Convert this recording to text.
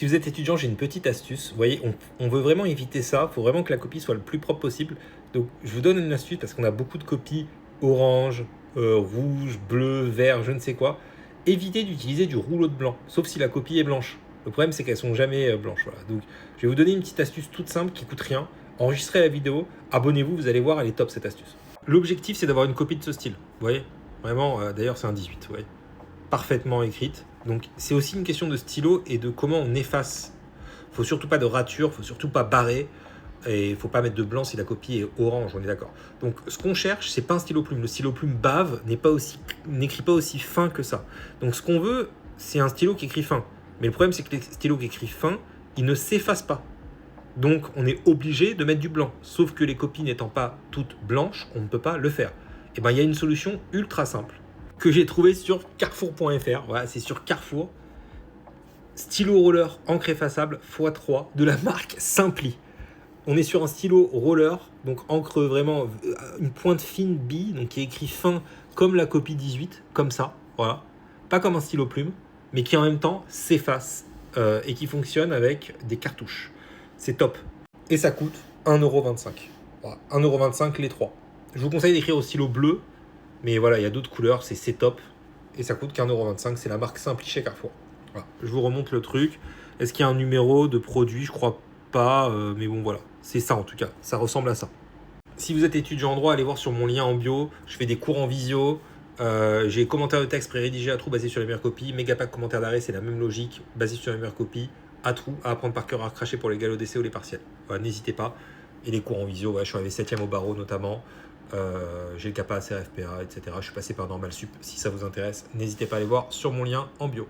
Si vous êtes étudiant, j'ai une petite astuce. Vous voyez, on veut vraiment éviter ça. Il faut vraiment que la copie soit le plus propre possible. Donc, je vous donne une astuce parce qu'on a beaucoup de copies orange, rouge, bleu, vert, je ne sais quoi. Évitez d'utiliser du rouleau de blanc, sauf si la copie est blanche. Le problème, c'est qu'elles sont jamais blanches. Voilà. Donc, je vais vous donner une petite astuce toute simple qui coûte rien. Enregistrez la vidéo, abonnez-vous, vous allez voir, elle est top cette astuce. L'objectif, c'est d'avoir une copie de ce style. Vous voyez, vraiment, d'ailleurs, c'est un 18. Vous voyez, parfaitement écrite. Donc, c'est aussi une question de stylo et de comment on efface. Il ne faut surtout pas de rature, il ne faut surtout pas barrer. Et il ne faut pas mettre de blanc si la copie est orange, on est d'accord. Donc ce qu'on cherche, c'est pas un stylo plume. Le stylo plume bave n'écrit pas aussi fin que ça. Donc ce qu'on veut, c'est un stylo qui écrit fin. Mais le problème, c'est que les stylos qui écrivent fin, ils ne s'effacent pas. Donc on est obligé de mettre du blanc. Sauf que les copies n'étant pas toutes blanches, on ne peut pas le faire. Et bien il y a une solution ultra simple que j'ai trouvée sur carrefour.fr. Voilà, c'est sur Carrefour. Stylo roller encre effaçable x3 de la marque Simpli. On est sur un stylo roller, donc encre vraiment une pointe fine bille, donc qui est écrit fin comme la copie 18, comme ça, voilà. Pas comme un stylo plume, mais qui en même temps s'efface et qui fonctionne avec des cartouches. C'est top. Et ça coûte 1,25€. Voilà, 1,25€ les trois. Je vous conseille d'écrire au stylo bleu, mais voilà, il y a d'autres couleurs, c'est top. Et ça coûte qu'1,25€, c'est la marque Simpli chez Carrefour. Voilà. Je vous remonte le truc. Est-ce qu'il y a un numéro de produit? Je crois pas, mais bon voilà. C'est ça en tout cas, ça ressemble à ça. Si vous êtes étudiant en droit, allez voir sur mon lien en bio. Je fais des cours en visio. J'ai commentaires de texte pré-rédigés à trous basés sur les meilleures copies. Megapack commentaires d'arrêt, c'est la même logique, basé sur les meilleures copies. À trous, à apprendre par cœur, à recracher pour les galops d'essai ou les partiels. Voilà, n'hésitez pas. Et les cours en visio, ouais, je suis arrivé 7e au barreau notamment. J'ai le CAPA, CRFPA, etc. Je suis passé par Normal Sup. Si ça vous intéresse, n'hésitez pas à aller voir sur mon lien en bio.